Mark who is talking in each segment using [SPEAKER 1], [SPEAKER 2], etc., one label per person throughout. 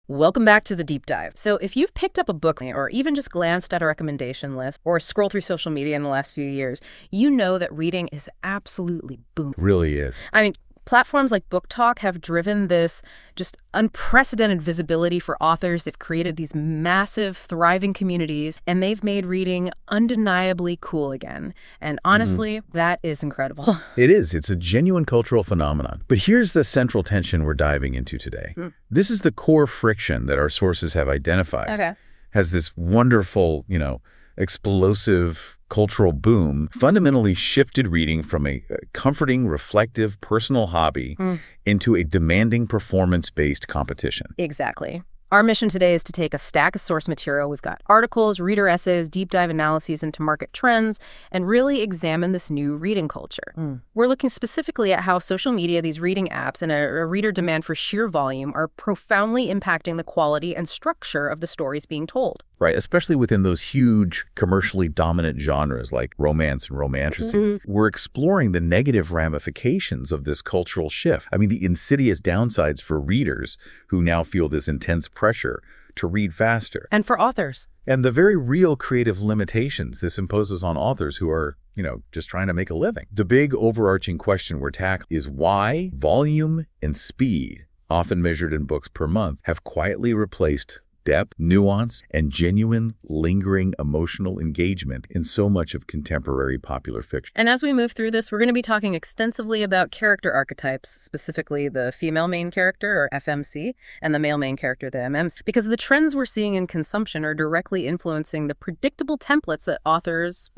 [SPEAKER 1] Welcome back to the deep dive. So if you've picked up a book or even just glanced at a recommendation list or scrolled through social media in the last few years, you know that reading is absolutely booming.
[SPEAKER 2] Really is.
[SPEAKER 1] I mean, platforms like Book Talk have driven this just unprecedented visibility for authors. They've created these massive, thriving communities, and they've made reading undeniably cool again. And honestly, that is incredible.
[SPEAKER 2] It is. It's a genuine cultural phenomenon. But here's the central tension we're diving into today. This is the core friction that our sources have identified.
[SPEAKER 1] Okay.
[SPEAKER 2] Has this wonderful, explosive cultural boom fundamentally shifted reading from a comforting, reflective, personal hobby into a demanding performance-based competition.
[SPEAKER 1] Exactly. Our mission today is to take a stack of source material. We've got articles, reader essays, deep dive analyses into market trends, and really examine this new reading culture. We're looking specifically at how social media, these reading apps, and a reader demand for sheer volume are profoundly impacting the quality and structure of the stories being told.
[SPEAKER 2] Right, especially within those huge commercially dominant genres like romance and romantasy. We're exploring the negative ramifications of this cultural shift. I mean, the insidious downsides for readers who now feel this intense pressure to read faster.
[SPEAKER 1] And for authors.
[SPEAKER 2] And the very real creative limitations this imposes on authors who are, just trying to make a living. The big overarching question we're tackling is why volume and speed, often measured in books per month, have quietly replaced depth, nuance, and genuine, lingering emotional engagement in so much of contemporary popular fiction.
[SPEAKER 1] And as we move through this, we're going to be talking extensively about character archetypes, specifically the female main character, or FMC, and the male main character, the MMC, because the trends we're seeing in consumption are directly influencing the predictable templates that authors,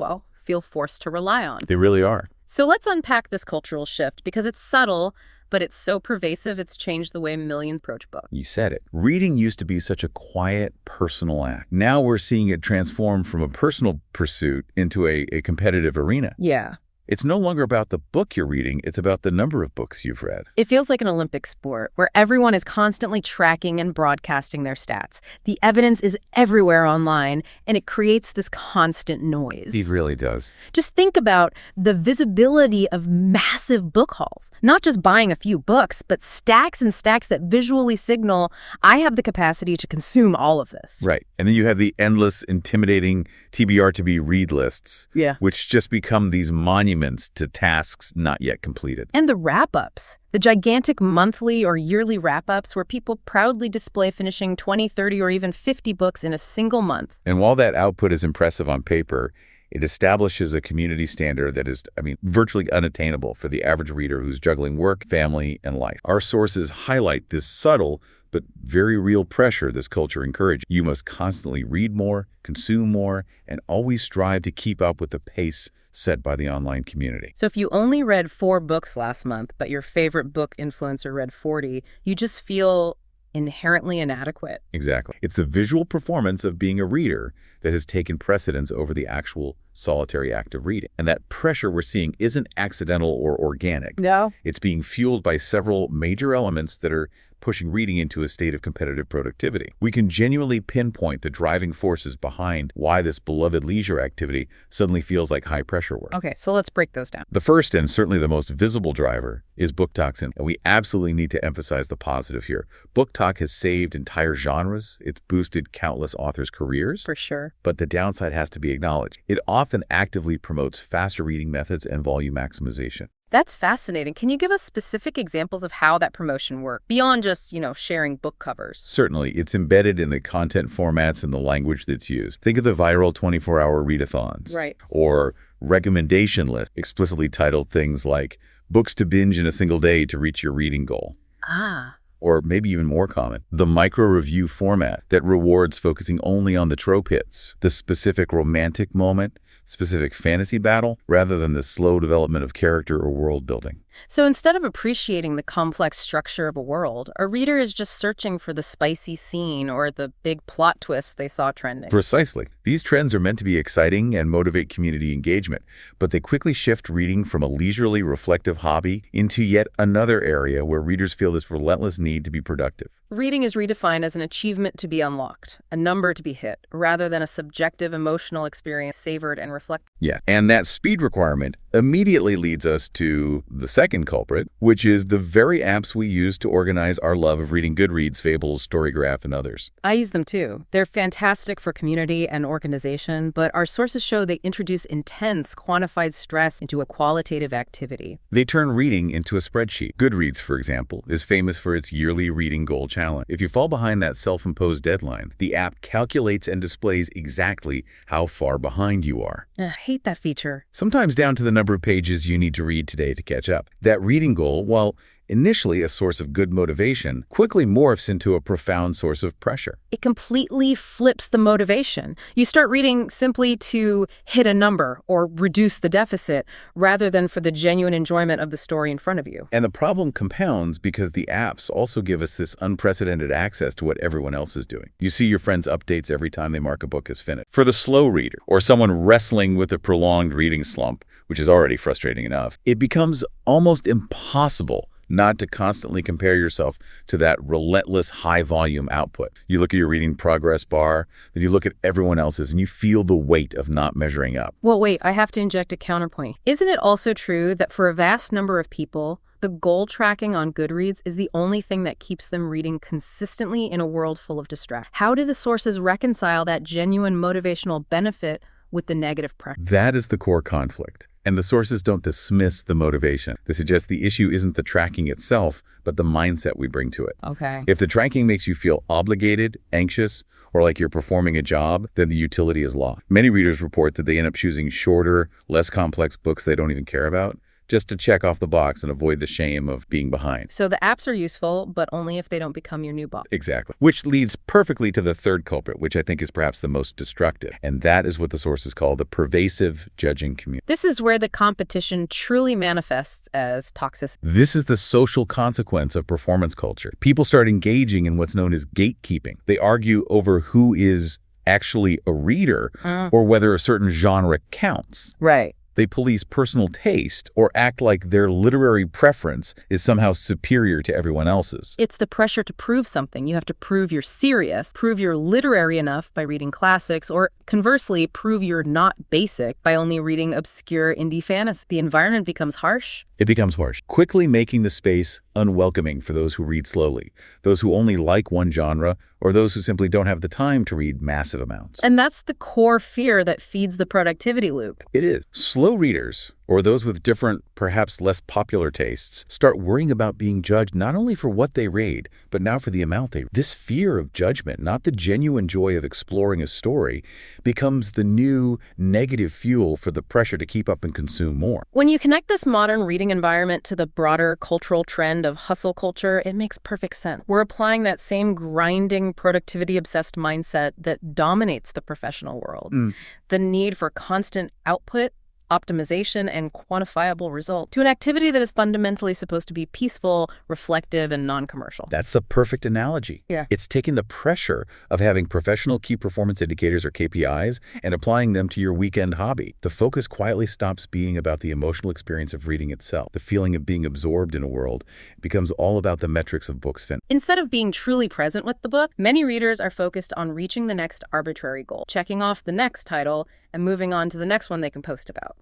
[SPEAKER 1] feel forced to rely on.
[SPEAKER 2] They really are.
[SPEAKER 1] So let's unpack this cultural shift, because it's subtle, but it's so pervasive, it's changed the way millions approach books.
[SPEAKER 2] You said it. Reading used to be such a quiet, personal act. Now we're seeing it transform from a personal pursuit into a competitive arena.
[SPEAKER 1] Yeah.
[SPEAKER 2] It's no longer about the book you're reading, it's about the number of books you've read.
[SPEAKER 1] It feels like an Olympic sport where everyone is constantly tracking and broadcasting their stats. The evidence is everywhere online, and it creates this constant noise.
[SPEAKER 2] It really does.
[SPEAKER 1] Just think about the visibility of massive book hauls. Not just buying a few books, but stacks and stacks that visually signal, I have the capacity to consume all of this.
[SPEAKER 2] Right. And then you have the endless, intimidating TBR to be read lists, which just become these monuments to tasks not yet completed.
[SPEAKER 1] And the wrap-ups, the gigantic monthly or yearly wrap-ups where people proudly display finishing 20, 30, or even 50 books in a single month.
[SPEAKER 2] And while that output is impressive on paper, it establishes a community standard that is, virtually unattainable for the average reader who's juggling work, family, and life. Our sources highlight this subtle but very real pressure this culture encourages. You must constantly read more, consume more, and always strive to keep up with the pace set by the online community.
[SPEAKER 1] So if you only read 4 books last month, but your favorite book influencer read 40, you just feel inherently inadequate.
[SPEAKER 2] Exactly. It's the visual performance of being a reader that has taken precedence over the actual solitary act of reading. And that pressure we're seeing isn't accidental or organic.
[SPEAKER 1] No.
[SPEAKER 2] It's being fueled by several major elements that are pushing reading into a state of competitive productivity. We can genuinely pinpoint the driving forces behind why this beloved leisure activity suddenly feels like high-pressure work.
[SPEAKER 1] Okay, so let's break those down.
[SPEAKER 2] The first, and certainly the most visible driver, is book talk, and we absolutely need to emphasize the positive here. Book talk has saved entire genres. It's boosted countless authors' careers.
[SPEAKER 1] For sure.
[SPEAKER 2] But the downside has to be acknowledged. It often actively promotes faster reading methods and volume maximization.
[SPEAKER 1] That's fascinating. Can you give us specific examples of how that promotion worked, beyond just, sharing book covers?
[SPEAKER 2] Certainly. It's embedded in the content formats and the language that's used. Think of the viral 24-hour readathons.
[SPEAKER 1] Right.
[SPEAKER 2] Or recommendation lists, explicitly titled things like books to binge in a single day to reach your reading goal. Or maybe even more common, the micro-review format that rewards focusing only on the trope hits, the specific romantic moment, specific fantasy battle, rather than the slow development of character or world building.
[SPEAKER 1] So instead of appreciating the complex structure of a world, a reader is just searching for the spicy scene or the big plot twist they saw trending.
[SPEAKER 2] Precisely. These trends are meant to be exciting and motivate community engagement, but they quickly shift reading from a leisurely, reflective hobby into yet another area where readers feel this relentless need to be productive.
[SPEAKER 1] Reading is redefined as an achievement to be unlocked, a number to be hit, rather than a subjective emotional experience savored and reflected.
[SPEAKER 2] Yeah, and that speed requirement immediately leads us to the second second culprit, which is the very apps we use to organize our love of reading Goodreads, Fables, Storygraph, and others.
[SPEAKER 1] I use them too. They're fantastic for community and organization, but our sources show they introduce intense, quantified stress into a qualitative activity.
[SPEAKER 2] They turn reading into a spreadsheet. Goodreads, for example, is famous for its yearly reading goal challenge. If you fall behind that self-imposed deadline, the app calculates and displays exactly how far behind you are.
[SPEAKER 1] I hate that feature.
[SPEAKER 2] Sometimes down to the number of pages you need to read today to catch up. That reading goal, while initially a source of good motivation, quickly morphs into a profound source of pressure.
[SPEAKER 1] It completely flips the motivation. You start reading simply to hit a number or reduce the deficit rather than for the genuine enjoyment of the story in front of you.
[SPEAKER 2] And the problem compounds because the apps also give us this unprecedented access to what everyone else is doing. You see your friends' updates every time they mark a book as finished. For the slow reader or someone wrestling with a prolonged reading slump, which is already frustrating enough, it becomes almost impossible not to constantly compare yourself to that relentless high-volume output. You look at your reading progress bar, then you look at everyone else's, and you feel the weight of not measuring up.
[SPEAKER 1] Well, wait, I have to inject a counterpoint. Isn't it also true that for a vast number of people, the goal tracking on Goodreads is the only thing that keeps them reading consistently in a world full of distraction? How do the sources reconcile that genuine motivational benefit with the negative pressure?
[SPEAKER 2] That is the core conflict. And the sources don't dismiss the motivation. They suggest the issue isn't the tracking itself, but the mindset we bring to it.
[SPEAKER 1] Okay.
[SPEAKER 2] If the tracking makes you feel obligated, anxious, or like you're performing a job, then the utility is lost. Many readers report that they end up choosing shorter, less complex books they don't even care about, just to check off the box and avoid the shame of being behind.
[SPEAKER 1] So the apps are useful, but only if they don't become your new boss.
[SPEAKER 2] Exactly. Which leads perfectly to the third culprit, which I think is perhaps the most destructive. And that is what the sources call the pervasive judging community.
[SPEAKER 1] This is where the competition truly manifests as toxicity.
[SPEAKER 2] This is the social consequence of performance culture. People start engaging in what's known as gatekeeping. They argue over who is actually a reader or whether a certain genre counts.
[SPEAKER 1] Right.
[SPEAKER 2] They police personal taste or act like their literary preference is somehow superior to everyone else's.
[SPEAKER 1] It's the pressure to prove something. You have to prove you're serious, prove you're literary enough by reading classics, or conversely, prove you're not basic by only reading obscure indie fantasy. The environment becomes harsh.
[SPEAKER 2] It becomes harsh, quickly making the space unwelcoming for those who read slowly, those who only like one genre, or those who simply don't have the time to read massive amounts.
[SPEAKER 1] And that's the core fear that feeds the productivity loop.
[SPEAKER 2] It is. Slow readers, or those with different, perhaps less popular tastes, start worrying about being judged not only for what they read, but now for the amount they read. This fear of judgment, not the genuine joy of exploring a story, becomes the new negative fuel for the pressure to keep up and consume more.
[SPEAKER 1] When you connect this modern reading environment to the broader cultural trend of hustle culture, it makes perfect sense. We're applying that same grinding, productivity-obsessed mindset that dominates the professional world. The need for constant output, optimization, and quantifiable result to an activity that is fundamentally supposed to be peaceful, reflective, and non-commercial.
[SPEAKER 2] That's the perfect analogy.
[SPEAKER 1] Yeah.
[SPEAKER 2] It's taking the pressure of having professional key performance indicators or KPIs and applying them to your weekend hobby. The focus quietly stops being about the emotional experience of reading itself. The feeling of being absorbed in a world becomes all about the metrics of books fin.
[SPEAKER 1] Instead of being truly present with the book, many readers are focused on reaching the next arbitrary goal, checking off the next title, and moving on to the next one they can post about.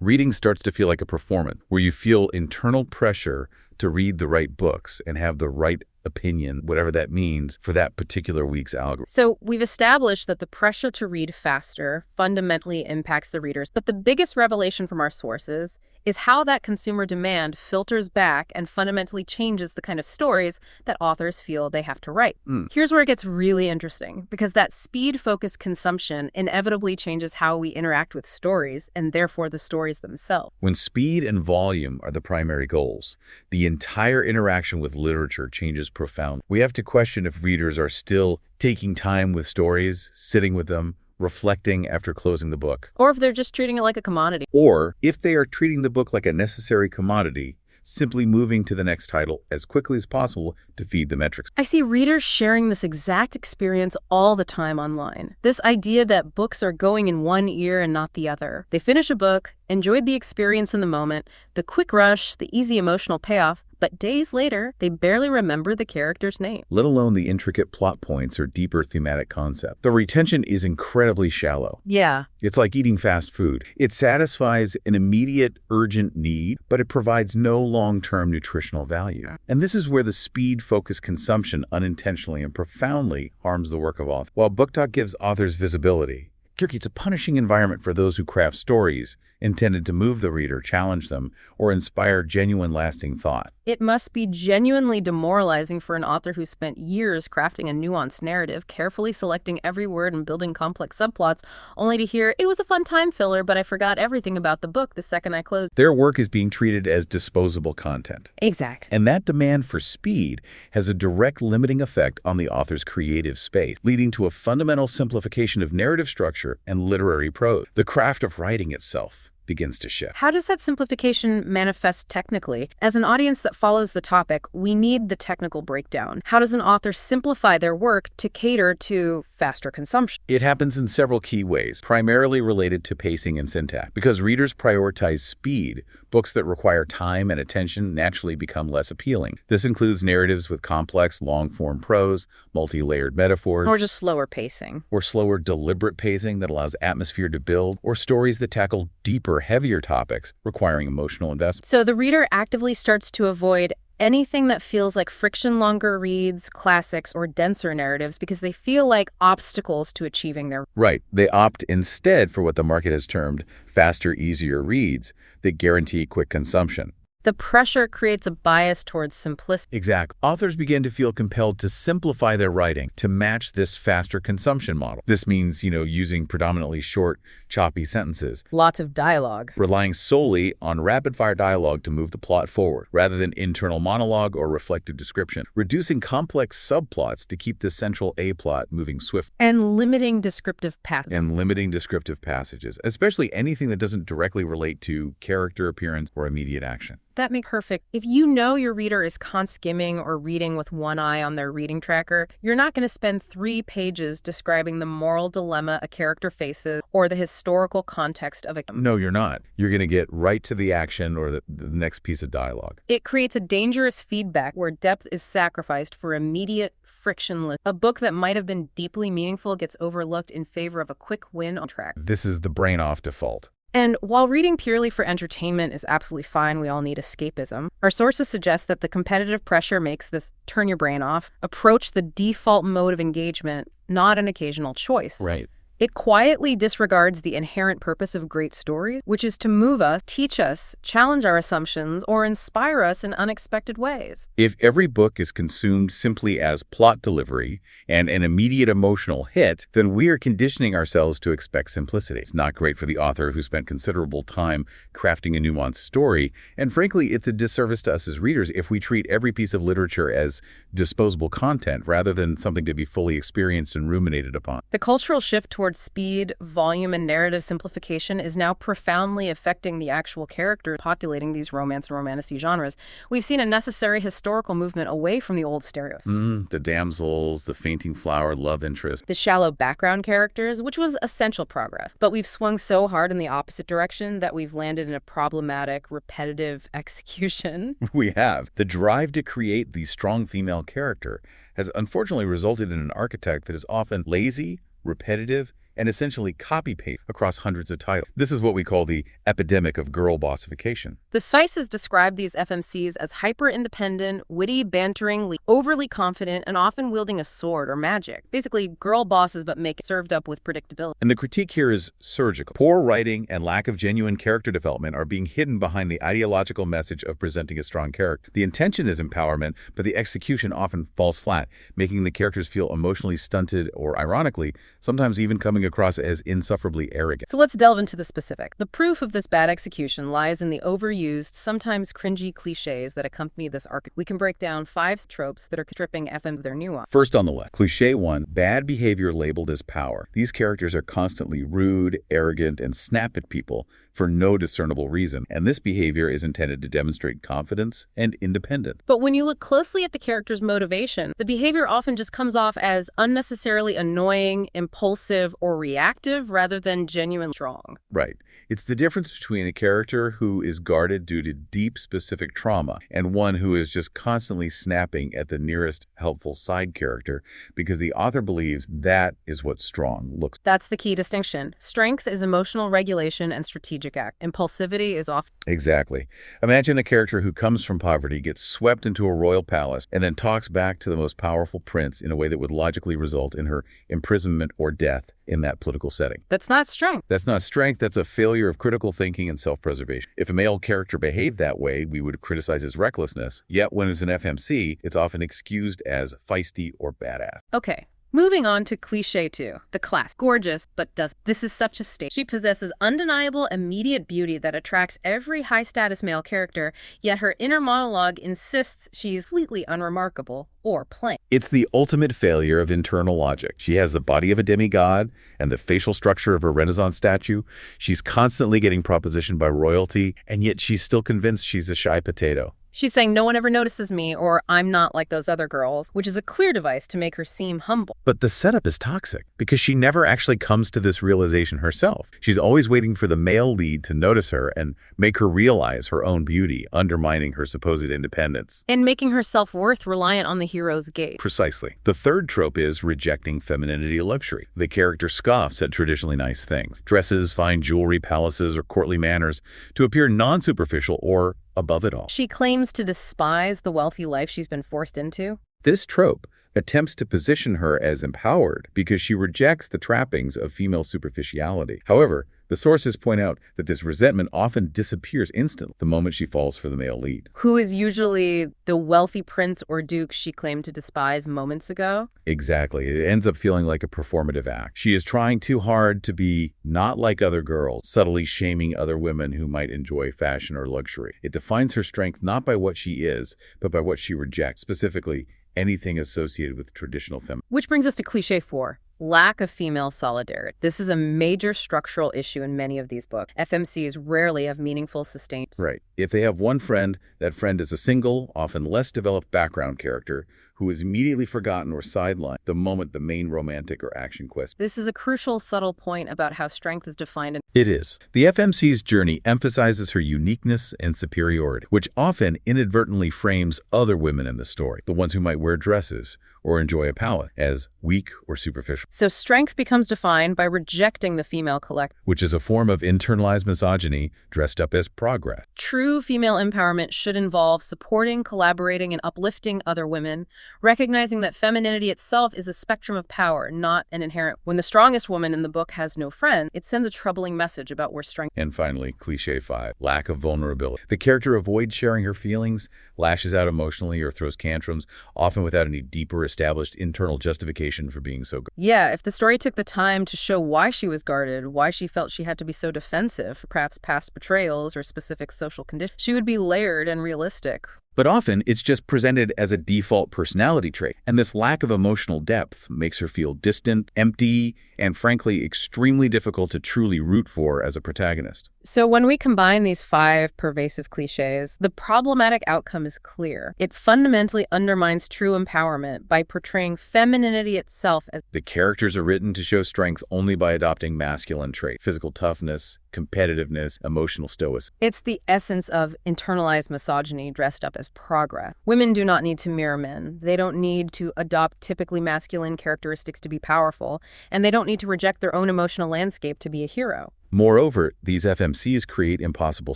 [SPEAKER 2] Reading starts to feel like a performance, where you feel internal pressure to read the right books and have the right opinion, whatever that means, for that particular week's algorithm.
[SPEAKER 1] So we've established that the pressure to read faster fundamentally impacts the readers. But the biggest revelation from our sources is how that consumer demand filters back and fundamentally changes the kind of stories that authors feel they have to write. Here's where it gets really interesting, because that speed-focused consumption inevitably changes how we interact with stories and therefore the stories themselves.
[SPEAKER 2] When speed and volume are the primary goals, the entire interaction with literature changes profoundly. We have to question if readers are still taking time with stories, sitting with them, reflecting after closing the book.
[SPEAKER 1] Or if they're just treating it like a commodity.
[SPEAKER 2] Or if they are treating the book like a necessary commodity, simply moving to the next title as quickly as possible to feed the metrics.
[SPEAKER 1] I see readers sharing this exact experience all the time online. This idea that books are going in one ear and not the other. They finish a book, enjoyed the experience in the moment, the quick rush, the easy emotional payoff, but but days later, they barely remember the character's name.
[SPEAKER 2] Let alone the intricate plot points or deeper thematic concept. The retention is incredibly shallow.
[SPEAKER 1] Yeah.
[SPEAKER 2] It's like eating fast food. It satisfies an immediate, urgent need, but it provides no long-term nutritional value. And this is where the speed-focused consumption unintentionally and profoundly harms the work of author. While BookTok gives authors visibility, it's a punishing environment for those who craft stories intended to move the reader, challenge them, or inspire genuine, lasting thought.
[SPEAKER 1] It must be genuinely demoralizing for an author who spent years crafting a nuanced narrative, carefully selecting every word and building complex subplots, only to hear, "It was a fun time filler, but I forgot everything about the book the second I closed."
[SPEAKER 2] Their work is being treated as disposable content.
[SPEAKER 1] Exactly.
[SPEAKER 2] And that demand for speed has a direct limiting effect on the author's creative space, leading to a fundamental simplification of narrative structure and literary prose. The craft of writing itself begins to shift.
[SPEAKER 1] How does that simplification manifest technically? As an audience that follows the topic, we need the technical breakdown. How does an author simplify their work to cater to faster consumption?
[SPEAKER 2] It happens in several key ways, primarily related to pacing and syntax. Because readers prioritize speed, books that require time and attention naturally become less appealing. This includes narratives with complex, long-form prose, multi-layered metaphors,
[SPEAKER 1] Or just slower pacing.
[SPEAKER 2] or slower, deliberate pacing that allows atmosphere to build, or stories that tackle deeper, heavier topics requiring emotional investment.
[SPEAKER 1] So the reader actively starts to avoid anything that feels like friction longer reads, classics, or denser narratives because they feel like obstacles to achieving their...
[SPEAKER 2] Right. They opt instead for what the market has termed faster, easier reads that guarantee quick consumption.
[SPEAKER 1] The pressure creates a bias towards simplicity.
[SPEAKER 2] Exactly. Authors begin to feel compelled to simplify their writing to match this faster consumption model. This means, using predominantly short, choppy sentences,
[SPEAKER 1] Lots of dialogue.
[SPEAKER 2] relying solely on rapid-fire dialogue to move the plot forward, rather than internal monologue or reflective description, reducing complex subplots to keep the central A-plot moving swiftly.
[SPEAKER 1] And limiting descriptive passages.
[SPEAKER 2] And limiting descriptive passages, especially anything that doesn't directly relate to character appearance or immediate action.
[SPEAKER 1] That makes perfect. If you know your reader is skimming or reading with one eye on their reading tracker, you're not going to spend 3 pages describing the moral dilemma a character faces or the historical context of a...
[SPEAKER 2] No, you're not. You're going to get right to the action or the next piece of dialogue.
[SPEAKER 1] It creates a dangerous feedback where depth is sacrificed for immediate, frictionless... A book that might have been deeply meaningful gets overlooked in favor of a quick win on track.
[SPEAKER 2] This is the brain-off default.
[SPEAKER 1] And while reading purely for entertainment is absolutely fine, we all need escapism, our sources suggest that the competitive pressure makes this turn your brain off approach the default mode of engagement, not an occasional choice.
[SPEAKER 2] Right.
[SPEAKER 1] It quietly disregards the inherent purpose of great stories, which is to move us, teach us, challenge our assumptions, or inspire us in unexpected ways.
[SPEAKER 2] If every book is consumed simply as plot delivery and an immediate emotional hit, then we are conditioning ourselves to expect simplicity. It's not great for the author who spent considerable time crafting a nuanced story, and frankly, it's a disservice to us as readers if we treat every piece of literature as disposable content rather than something to be fully experienced and ruminated upon.
[SPEAKER 1] The cultural shift towards speed, volume, and narrative simplification is now profoundly affecting the actual characters populating these romance and romantasy genres. We've seen a necessary historical movement away from the old stereotypes.
[SPEAKER 2] The damsels, the fainting flower, love interest.
[SPEAKER 1] The shallow background characters, which was essential progress. But we've swung so hard in the opposite direction that we've landed in a problematic, repetitive execution.
[SPEAKER 2] We have. The drive to create the strong female character has unfortunately resulted in an archetype that is often lazy, repetitive, and essentially copy-paste across hundreds of titles. This is what we call the epidemic of girl-bossification.
[SPEAKER 1] The Spices describe these FMCs as hyper-independent, witty, bantering, overly confident, and often wielding a sword or magic. Basically, girl bosses but make it served up with predictability.
[SPEAKER 2] And the critique here is surgical. Poor writing and lack of genuine character development are being hidden behind the ideological message of presenting a strong character. The intention is empowerment, but the execution often falls flat, making the characters feel emotionally stunted or, ironically, sometimes even coming across as insufferably arrogant.
[SPEAKER 1] So let's delve into the specific. The proof of this bad execution lies in the overused, sometimes cringy cliches that accompany this archetype. We can break down 5 tropes that are stripping FM of their nuance.
[SPEAKER 2] First on the left, cliché 1, bad behavior labeled as power. These characters are constantly rude, arrogant, and snap at people for no discernible reason, and this behavior is intended to demonstrate confidence and independence.
[SPEAKER 1] But when you look closely at the character's motivation, the behavior often just comes off as unnecessarily annoying, impulsive, or more reactive rather than genuinely strong.
[SPEAKER 2] Right. It's the difference between a character who is guarded due to deep specific trauma and one who is just constantly snapping at the nearest helpful side character because the author believes that is what strong looks.
[SPEAKER 1] That's the key distinction. Strength is emotional regulation and strategic act. Impulsivity is often...
[SPEAKER 2] Exactly. Imagine a character who comes from poverty, gets swept into a royal palace, and then talks back to the most powerful prince in a way that would logically result in her imprisonment or death in that political setting.
[SPEAKER 1] That's not strength.
[SPEAKER 2] That's not strength. That's a failure of critical thinking and self-preservation. If a male character behaved that way, we would criticize his recklessness. Yet when it's an FMC, it's often excused as feisty or badass.
[SPEAKER 1] Okay. Moving on to cliché 2, the class. Gorgeous, but doesn't. This is such a state. She possesses undeniable, immediate beauty that attracts every high-status male character, yet her inner monologue insists she's completely unremarkable or plain.
[SPEAKER 2] It's the ultimate failure of internal logic. She has the body of a demigod and the facial structure of a Renaissance statue. She's constantly getting propositioned by royalty, and yet she's still convinced she's a shy potato.
[SPEAKER 1] She's saying no one ever notices me, or I'm not like those other girls, which is a clear device to make her seem humble.
[SPEAKER 2] But the setup is toxic because she never actually comes to this realization herself. She's always waiting for the male lead to notice her and make her realize her own beauty, undermining her supposed independence.
[SPEAKER 1] And making her self-worth reliant on the hero's gaze.
[SPEAKER 2] Precisely. The third trope is rejecting femininity luxury. The character scoffs at traditionally nice things, dresses, fine jewelry, palaces, or courtly manners, to appear non-superficial or above it all.
[SPEAKER 1] She claims to despise the wealthy life she's been forced into.
[SPEAKER 2] This trope attempts to position her as empowered because she rejects the trappings of female superficiality. However, the sources point out that this resentment often disappears instantly the moment she falls for the male lead.
[SPEAKER 1] Who is usually the wealthy prince or duke she claimed to despise moments ago?
[SPEAKER 2] Exactly. It ends up feeling like a performative act. She is trying too hard to be not like other girls, subtly shaming other women who might enjoy fashion or luxury. It defines her strength not by what she is, but by what she rejects, specifically anything associated with traditional femininity.
[SPEAKER 1] Which brings us to cliché 4. Lack of female solidarity. This is a major structural issue in many of these books. FMCs rarely have meaningful sustained.
[SPEAKER 2] Right. If they have one friend, that friend is a single, often less developed background character who is immediately forgotten or sidelined the moment the main romantic or action quest.
[SPEAKER 1] This is a crucial, subtle point about how strength is defined.
[SPEAKER 2] It is. The FMC's journey emphasizes her uniqueness and superiority, which often inadvertently frames other women in the story, the ones who might wear dresses or enjoy a palette, as weak or superficial.
[SPEAKER 1] So strength becomes defined by rejecting the female collective,
[SPEAKER 2] which is a form of internalized misogyny dressed up as progress.
[SPEAKER 1] True female empowerment should involve supporting, collaborating, and uplifting other women, recognizing that femininity itself is a spectrum of power, not an inherent. When the strongest woman in the book has no friend, it sends a troubling message about where strength.
[SPEAKER 2] And finally, cliché 5, lack of vulnerability. The character avoids sharing her feelings, lashes out emotionally, or throws tantrums, often without any deeper established internal justification for being so good.
[SPEAKER 1] Yeah, if the story took the time to show why she was guarded, why she felt she had to be so defensive, perhaps past betrayals or specific social conditions, she would be layered and realistic.
[SPEAKER 2] But often, it's just presented as a default personality trait, and this lack of emotional depth makes her feel distant, empty, and frankly, extremely difficult to truly root for as a protagonist.
[SPEAKER 1] So when we combine these 5 pervasive cliches, the problematic outcome is clear. It fundamentally undermines true empowerment by portraying femininity itself as...
[SPEAKER 2] The characters are written to show strength only by adopting masculine traits, physical toughness, competitiveness, emotional stoicism.
[SPEAKER 1] It's the essence of internalized misogyny dressed up as progress. Women do not need to mirror men. They don't need to adopt typically masculine characteristics to be powerful, and they don't need to reject their own emotional landscape to be a hero.
[SPEAKER 2] Moreover, these FMCs create impossible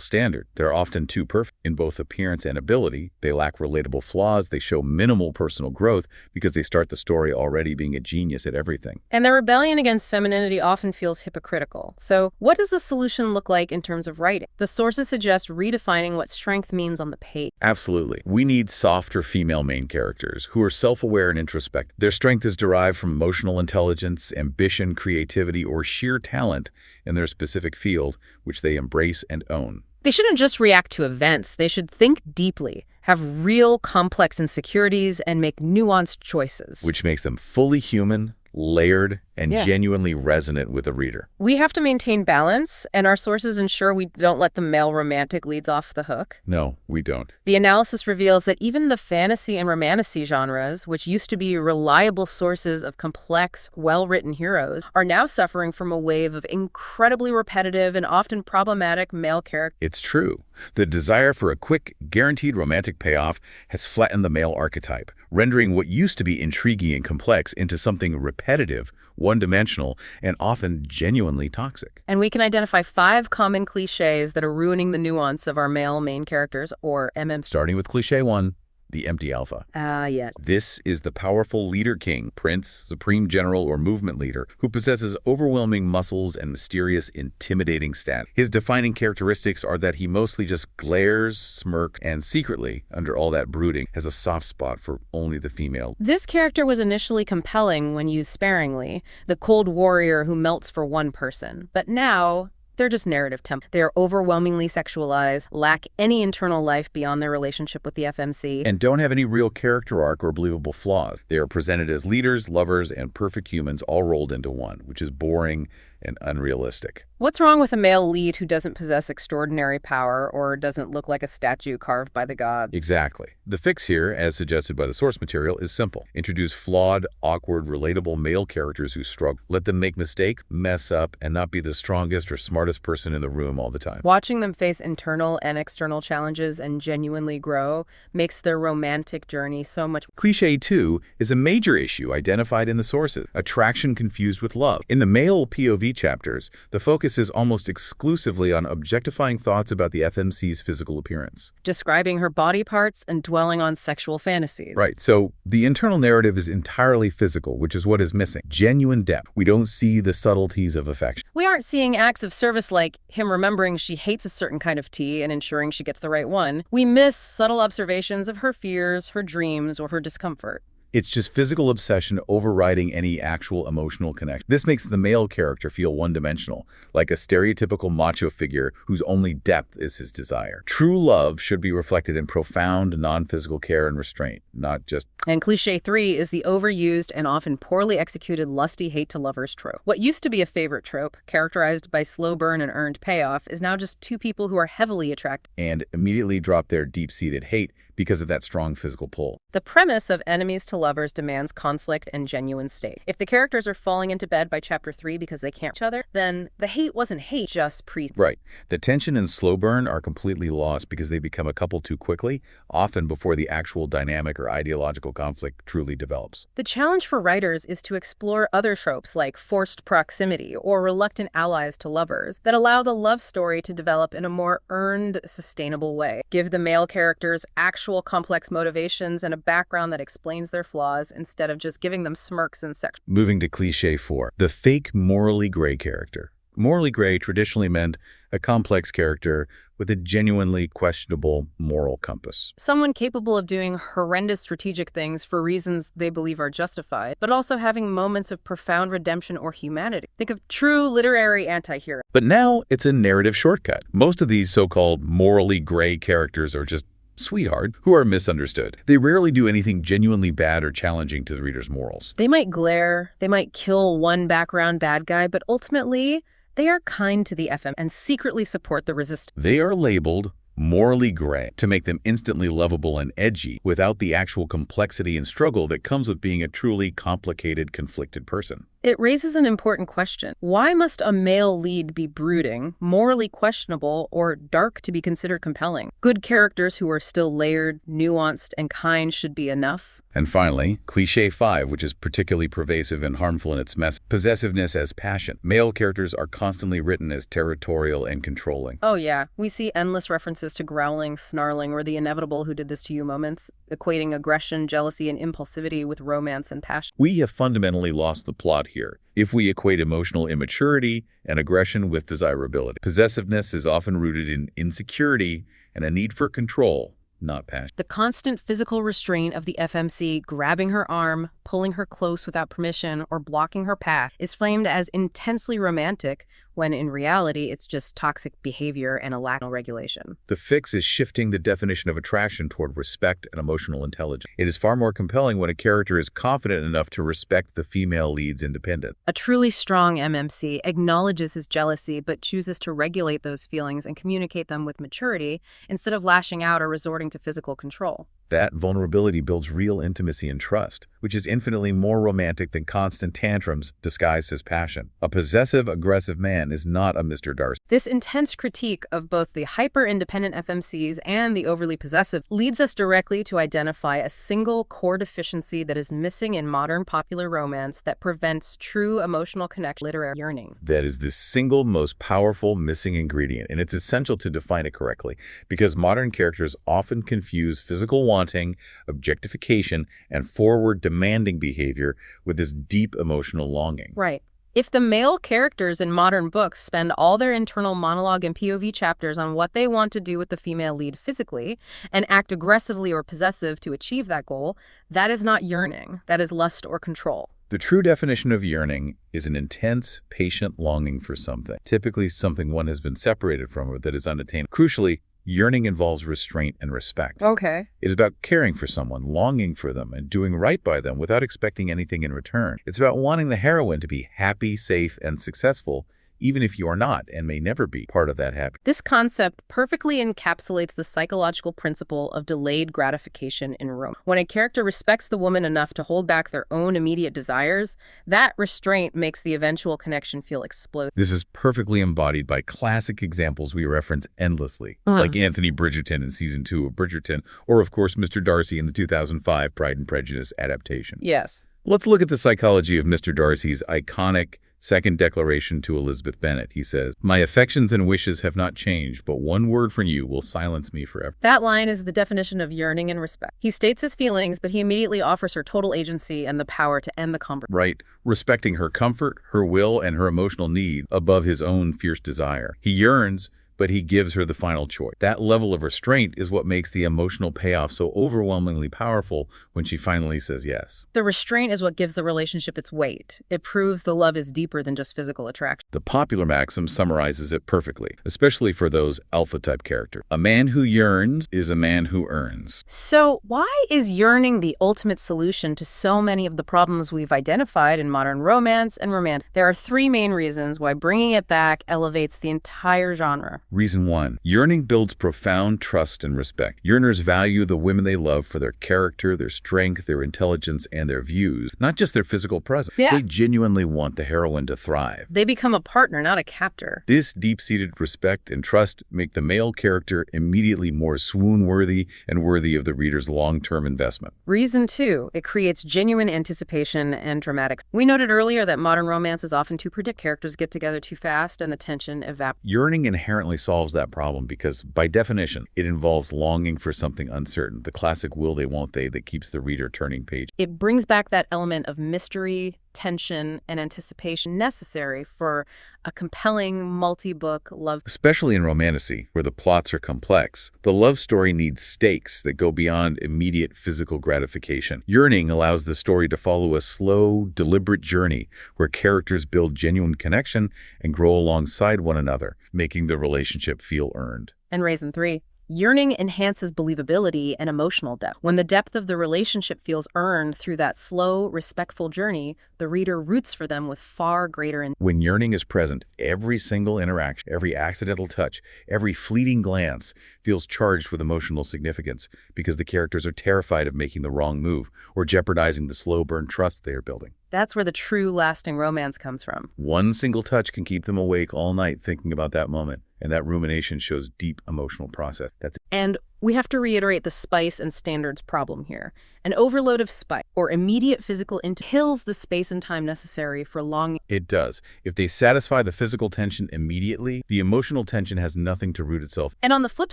[SPEAKER 2] standards. They're often too perfect in both appearance and ability. They lack relatable flaws. They show minimal personal growth because they start the story already being a genius at everything.
[SPEAKER 1] And their rebellion against femininity often feels hypocritical. So what does the solution look like in terms of writing? The sources suggest redefining what strength means on the page.
[SPEAKER 2] Absolutely. We need softer female main characters who are self-aware and introspective. Their strength is derived from emotional intelligence, ambition, creativity, or sheer talent in their specific field, which they embrace and own.
[SPEAKER 1] They shouldn't just react to events. They should think deeply, have real complex insecurities, and make nuanced choices.
[SPEAKER 2] Which makes them fully human, layered, and
[SPEAKER 1] Yeah.
[SPEAKER 2] genuinely resonant with the reader.
[SPEAKER 1] We have to maintain balance, and our sources ensure we don't let the male romantic leads off the hook.
[SPEAKER 2] No, we don't.
[SPEAKER 1] The analysis reveals that even the fantasy and romantasy genres, which used to be reliable sources of complex, well-written heroes, are now suffering from a wave of incredibly repetitive and often problematic male characters.
[SPEAKER 2] It's true. The desire for a quick, guaranteed romantic payoff has flattened the male archetype, rendering what used to be intriguing and complex into something repetitive, one-dimensional, and often genuinely toxic.
[SPEAKER 1] And we can identify 5 common cliches that are ruining the nuance of our male main characters, or MMs.
[SPEAKER 2] Starting with cliché 1, the empty alpha.
[SPEAKER 1] Yes.
[SPEAKER 2] This is the powerful leader king, prince, supreme general, or movement leader who possesses overwhelming muscles and mysterious, intimidating stats. His defining characteristics are that he mostly just glares, smirks, and secretly, under all that brooding, has a soft spot for only the female.
[SPEAKER 1] This character was initially compelling when used sparingly, the cold warrior who melts for one person. But now, they're just narrative templates. They are overwhelmingly sexualized, lack any internal life beyond their relationship with the FMC,
[SPEAKER 2] And don't have any real character arc or believable flaws. They are presented as leaders, lovers, and perfect humans all rolled into one, which is boring and unrealistic.
[SPEAKER 1] What's wrong with a male lead who doesn't possess extraordinary power or doesn't look like a statue carved by the gods?
[SPEAKER 2] Exactly. The fix here, as suggested by the source material, is simple. Introduce flawed, awkward, relatable male characters who struggle. Let them make mistakes, mess up, and not be the strongest or smartest person in the room all the time.
[SPEAKER 1] Watching them face internal and external challenges and genuinely grow makes their romantic journey so much.
[SPEAKER 2] Cliché 2 is a major issue identified in the sources, attraction confused with love. In the male POV chapters, the focus is almost exclusively on objectifying thoughts about the FMC's physical appearance.
[SPEAKER 1] Describing her body parts and dwelling on sexual fantasies.
[SPEAKER 2] Right, so the internal narrative is entirely physical, which is what is missing. Genuine depth. We don't see the subtleties of affection.
[SPEAKER 1] We aren't seeing acts of service like him remembering she hates a certain kind of tea and ensuring she gets the right one. We miss subtle observations of her fears, her dreams, or her discomfort.
[SPEAKER 2] It's just physical obsession overriding any actual emotional connection. This makes the male character feel one-dimensional, like a stereotypical macho figure whose only depth is his desire. True love should be reflected in profound, non-physical care and restraint, not just...
[SPEAKER 1] And cliché 3 is the overused and often poorly executed lusty hate-to-lovers trope. What used to be a favorite trope, characterized by slow burn and earned payoff, is now just 2 people who are heavily attracted
[SPEAKER 2] and immediately drop their deep-seated hate because of that strong physical pull.
[SPEAKER 1] The premise of enemies to lovers demands conflict and genuine stake. If the characters are falling into bed by chapter 3 because they can't each other, then the hate wasn't hate, just
[SPEAKER 2] Right. The tension and slow burn are completely lost because they become a couple too quickly, often before the actual dynamic or ideological conflict truly develops.
[SPEAKER 1] The challenge for writers is to explore other tropes like forced proximity or reluctant allies to lovers that allow the love story to develop in a more earned, sustainable way. Give the male characters actual complex motivations and a background that explains their flaws instead of just giving them smirks and sex.
[SPEAKER 2] Moving to cliché 4, the fake morally gray character. Morally gray traditionally meant a complex character with a genuinely questionable moral compass.
[SPEAKER 1] Someone capable of doing horrendous strategic things for reasons they believe are justified, but also having moments of profound redemption or humanity. Think of true literary anti-hero.
[SPEAKER 2] But now it's a narrative shortcut. Most of these so-called morally gray characters are just sweetheart who are misunderstood. They rarely do anything genuinely bad or challenging to the reader's morals.
[SPEAKER 1] They might glare, they might kill one background bad guy, but ultimately, they are kind to the FM and secretly support the resistance.
[SPEAKER 2] They are labeled morally gray to make them instantly lovable and edgy without the actual complexity and struggle that comes with being a truly complicated, conflicted person.
[SPEAKER 1] It raises an important question. Why must a male lead be brooding, morally questionable, or dark to be considered compelling? Good characters who are still layered, nuanced, and kind should be enough.
[SPEAKER 2] And finally, cliché 5, which is particularly pervasive and harmful in its mess, possessiveness as passion. Male characters are constantly written as territorial and controlling.
[SPEAKER 1] Oh yeah, we see endless references to growling, snarling, or the inevitable who did this to you moments, equating aggression, jealousy, and impulsivity with romance and passion.
[SPEAKER 2] We have fundamentally lost the plot here if we equate emotional immaturity and aggression with desirability. Possessiveness is often rooted in insecurity and a need for control, not passion.
[SPEAKER 1] The constant physical restraint of the FMC grabbing her arm, pulling her close without permission, or blocking her path is framed as intensely romantic when in reality it's just toxic behavior and a lack of regulation.
[SPEAKER 2] The fix is shifting the definition of attraction toward respect and emotional intelligence. It is far more compelling when a character is confident enough to respect the female lead's independence.
[SPEAKER 1] A truly strong MMC acknowledges his jealousy but chooses to regulate those feelings and communicate them with maturity instead of lashing out or resorting to physical control.
[SPEAKER 2] That vulnerability builds real intimacy and trust, which is infinitely more romantic than constant tantrums disguised as passion. A possessive, aggressive man is not a Mr. Darcy.
[SPEAKER 1] This intense critique of both the hyper-independent FMCs and the overly possessive leads us directly to identify a single core deficiency that is missing in modern popular romance that prevents true emotional connection, literary yearning.
[SPEAKER 2] That is the single most powerful missing ingredient, and it's essential to define it correctly, because modern characters often confuse physical wanting, objectification, and forward demanding behavior with this deep emotional longing.
[SPEAKER 1] Right. If the male characters in modern books spend all their internal monologue and POV chapters on what they want to do with the female lead physically and act aggressively or possessive to achieve that goal, that is not yearning. That is lust or control.
[SPEAKER 2] The true definition of yearning is an intense, patient longing for something, typically something one has been separated from or that is unattainable. Crucially, yearning involves restraint and respect.
[SPEAKER 1] Okay.
[SPEAKER 2] It is about caring for someone, longing for them, and doing right by them without expecting anything in return. It's about wanting the heroine to be happy, safe, and successful, even if you are not and may never be part of that happiness.
[SPEAKER 1] This concept perfectly encapsulates the psychological principle of delayed gratification in romance. When a character respects the woman enough to hold back their own immediate desires, that restraint makes the eventual connection feel explosive.
[SPEAKER 2] This is perfectly embodied by classic examples we reference endlessly, like Anthony Bridgerton in Season 2 of Bridgerton, or of course Mr. Darcy in the 2005 Pride and Prejudice adaptation.
[SPEAKER 1] Yes.
[SPEAKER 2] Let's look at the psychology of Mr. Darcy's iconic second declaration to Elizabeth Bennet. He says, "My affections and wishes have not changed, but one word from you will silence me forever."
[SPEAKER 1] That line is the definition of yearning and respect. He states his feelings, but he immediately offers her total agency and the power to end the conversation.
[SPEAKER 2] Right, respecting her comfort, her will, and her emotional need above his own fierce desire. He yearns, but he gives her the final choice. That level of restraint is what makes the emotional payoff so overwhelmingly powerful when she finally says yes.
[SPEAKER 1] The restraint is what gives the relationship its weight. It proves the love is deeper than just physical attraction.
[SPEAKER 2] The popular maxim summarizes it perfectly, especially for those alpha-type characters. A man who yearns is a man who earns.
[SPEAKER 1] So why is yearning the ultimate solution to so many of the problems we've identified in modern romance and romantic? There are three main reasons why bringing it back elevates the entire genre.
[SPEAKER 2] Reason 1. Yearning builds profound trust and respect. Yearners value the women they love for their character, their strength, their intelligence, and their views, not just their physical presence.
[SPEAKER 1] Yeah.
[SPEAKER 2] They genuinely want the heroine to thrive.
[SPEAKER 1] They become a partner, not a captor.
[SPEAKER 2] This deep-seated respect and trust make the male character immediately more swoon-worthy and worthy of the reader's long-term investment.
[SPEAKER 1] Reason 2. It creates genuine anticipation and dramatics. We noted earlier that modern romance is often too predictable. Characters get together too fast and the tension evaporates.
[SPEAKER 2] Yearning inherently solves that problem because, by definition, it involves longing for something uncertain, the classic will they, won't they that keeps the reader turning page.
[SPEAKER 1] It brings back that element of mystery, tension, and anticipation necessary for a compelling multi-book love.
[SPEAKER 2] Especially in Romantasy, where the plots are complex, the love story needs stakes that go beyond immediate physical gratification. Yearning allows the story to follow a slow, deliberate journey where characters build genuine connection and grow alongside one another, making the relationship feel earned.
[SPEAKER 1] And reason 3. Yearning enhances believability and emotional depth. When the depth of the relationship feels earned through that slow, respectful journey, the reader roots for them with far greater intensity.
[SPEAKER 2] When yearning is present, every single interaction, every accidental touch, every fleeting glance feels charged with emotional significance because the characters are terrified of making the wrong move or jeopardizing the slow burn trust they are building.
[SPEAKER 1] That's where the true lasting romance comes from.
[SPEAKER 2] One single touch can keep them awake all night thinking about that moment, and that rumination shows deep emotional process.
[SPEAKER 1] And we have to reiterate the spice and standards problem here. An overload of spice or immediate physical kills the space and time necessary for longing.
[SPEAKER 2] It does. If they satisfy the physical tension immediately, the emotional tension has nothing to root itself.
[SPEAKER 1] And on the flip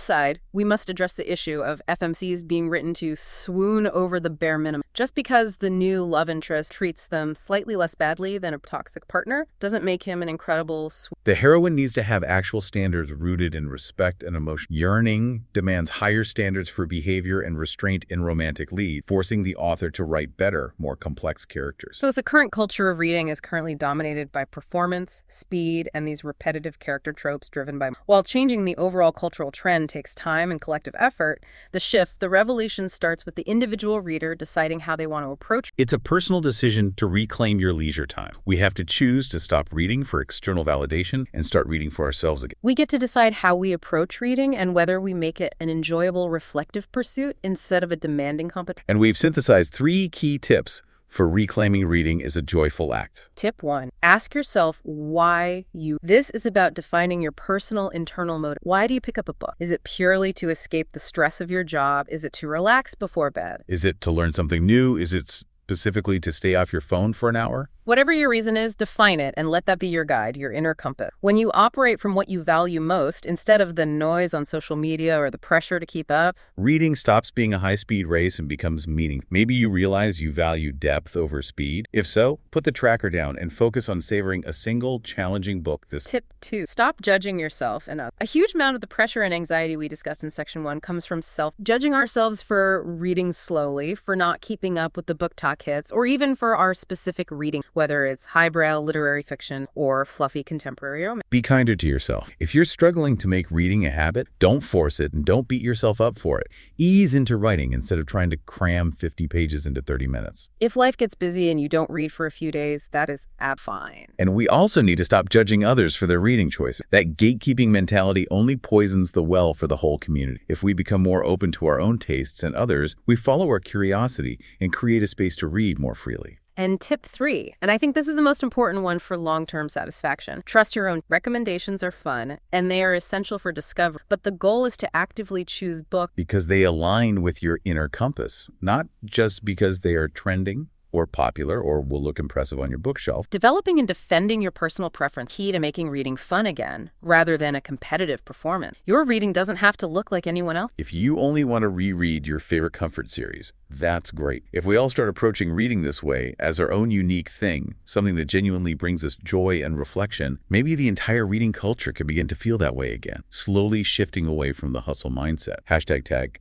[SPEAKER 1] side, we must address the issue of FMCs being written to swoon over the bare minimum. Just because the new love interest treats them slightly less badly than a toxic partner doesn't make him an incredible swoon.
[SPEAKER 2] The heroine needs to have actual standards rooted in respect and emotion. Yearning demands higher higher standards for behavior and restraint in romantic lead, forcing the author to write better, more complex characters.
[SPEAKER 1] So the current culture of reading is currently dominated by performance, speed, and these repetitive character tropes driven by... While changing the overall cultural trend takes time and collective effort, the revolution starts with the individual reader deciding how they want to approach.
[SPEAKER 2] It's a personal decision to reclaim your leisure time. We have to choose to stop reading for external validation and start reading for ourselves again.
[SPEAKER 1] We get to decide how we approach reading and whether we make it an enjoyable, reflective pursuit instead of a demanding competition.
[SPEAKER 2] And we've synthesized 3 key tips for reclaiming reading as a joyful act.
[SPEAKER 1] Tip 1. Ask yourself why you... This is about defining your personal internal motive. Why do you pick up a book? Is it purely to escape the stress of your job? Is it to relax before bed?
[SPEAKER 2] Is it to learn something new? Is it specifically to stay off your phone for an hour?
[SPEAKER 1] Whatever your reason is, define it and let that be your guide, your inner compass. When you operate from what you value most, instead of the noise on social media or the pressure to keep up,
[SPEAKER 2] reading stops being a high-speed race and becomes meaning. Maybe you realize you value depth over speed. If so, put the tracker down and focus on savoring a single challenging book this...
[SPEAKER 1] Tip 2. Stop judging yourself and others. A huge amount of the pressure and anxiety we discussed in Section 1 comes from judging ourselves for reading slowly, for not keeping up with the book talk hits, or even for our specific reading, whether it's highbrow literary fiction or fluffy contemporary romance.
[SPEAKER 2] Be kinder to yourself. If you're struggling to make reading a habit, don't force it and don't beat yourself up for it. Ease into writing instead of trying to cram 50 pages into 30 minutes.
[SPEAKER 1] If life gets busy and you don't read for a few days, that is fine.
[SPEAKER 2] And we also need to stop judging others for their reading choices. That gatekeeping mentality only poisons the well for the whole community. If we become more open to our own tastes and others, we follow our curiosity and create a space to read more freely.
[SPEAKER 1] And tip 3, and I think this is the most important one for long-term satisfaction. Trust your own. Recommendations are fun, and they are essential for discovery. But the goal is to actively choose books
[SPEAKER 2] because they align with your inner compass, not just because they are trending or popular or will look impressive on your bookshelf.
[SPEAKER 1] Developing and defending your personal preference key to making reading fun again, rather than a competitive performance. Your reading doesn't have to look like anyone else.
[SPEAKER 2] If you only want to reread your favorite comfort series, that's great. If we all start approaching reading this way as our own unique thing, something that genuinely brings us joy and reflection, maybe the entire reading culture can begin to feel that way again, slowly shifting away from the hustle mindset.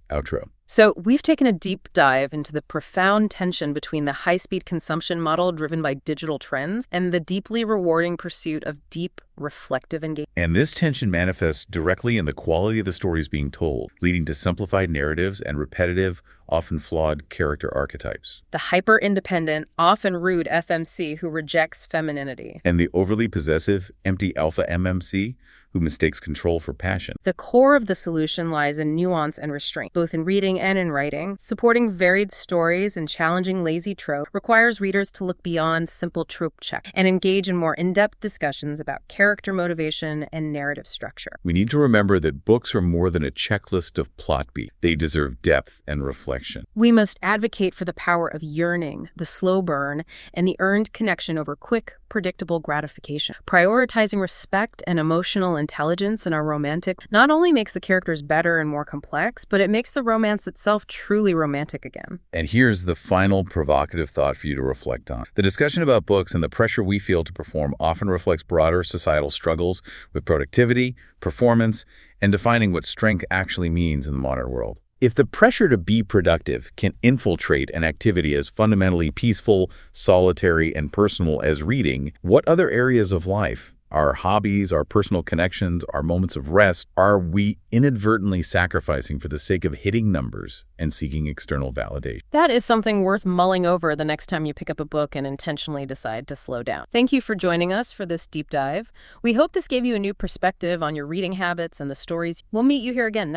[SPEAKER 2] #outro.
[SPEAKER 1] So we've taken a deep dive into the profound tension between the high-speed consumption model driven by digital trends and the deeply rewarding pursuit of deep, reflective engagement.
[SPEAKER 2] And this tension manifests directly in the quality of the stories being told, leading to simplified narratives and repetitive, often flawed character archetypes.
[SPEAKER 1] The hyper-independent, often rude FMC who rejects femininity.
[SPEAKER 2] And the overly possessive, empty alpha MMC who mistakes control for passion.
[SPEAKER 1] The core of the solution lies in nuance and restraint, both in reading and in writing. Supporting varied stories and challenging lazy trope requires readers to look beyond simple trope check and engage in more in-depth discussions about character motivation and narrative structure.
[SPEAKER 2] We need to remember that books are more than a checklist of plot beats. They deserve depth and reflection.
[SPEAKER 1] We must advocate for the power of yearning, the slow burn, and the earned connection over quick, predictable gratification. Prioritizing respect and emotional intelligence in our romantic not only makes the characters better and more complex, but it makes the romance itself truly romantic again.
[SPEAKER 2] And here's the final provocative thought for you to reflect on. The discussion about books and the pressure we feel to perform often reflects broader societal struggles with productivity, performance, and defining what strength actually means in the modern world. If the pressure to be productive can infiltrate an activity as fundamentally peaceful, solitary, and personal as reading, what other areas of life, our hobbies, our personal connections, our moments of rest, are we inadvertently sacrificing for the sake of hitting numbers and seeking external validation?
[SPEAKER 1] That is something worth mulling over the next time you pick up a book and intentionally decide to slow down. Thank you for joining us for this deep dive. We hope this gave you a new perspective on your reading habits and the stories. We'll meet you here again next